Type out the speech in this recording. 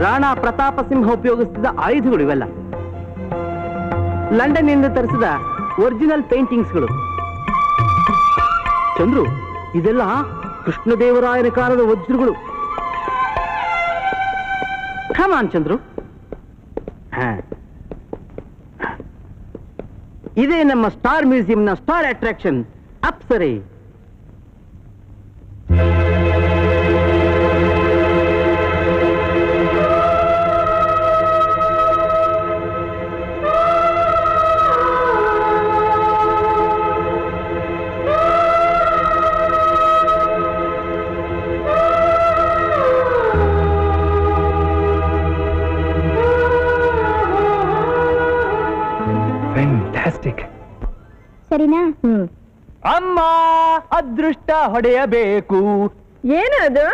ರಾಣಾ ಪ್ರತಾಪ ಸಿಂಹ ಉಪಯೋಗಿಸಿದ ಆಯುಧಗಳು ಇವೆಲ್ಲ. ಲಂಡನ್ ಇಂದ ತರಿಸಿದ ಒರಿಜಿನಲ್ ಪೇಂಟಿಂಗ್ಸ್ಗಳು. ಚಂದ್ರು, ಇದೆಲ್ಲ ಕೃಷ್ಣದೇವರಾಯನ ಕಾಲದ ವಜ್ರಗಳು. ಕಮಾನ್ ಚಂದ್ರು. ಇದೇ ನಮ್ಮ ಸ್ಟಾರ್ ಮ್ಯೂಸಿಯಂನ ಸ್ಟಾರ್ ಅಟ್ರಾಕ್ಷನ್, ಅಪ್ಸರೆ. ಫ್ಯಾಂಟಾಸ್ಟಿಕ್. ಸರಿನಾ? ಅಮ್ಮ, ಅದೃಷ್ಟ ಹೊಡೆಯಬೇಕು. ಏನದು?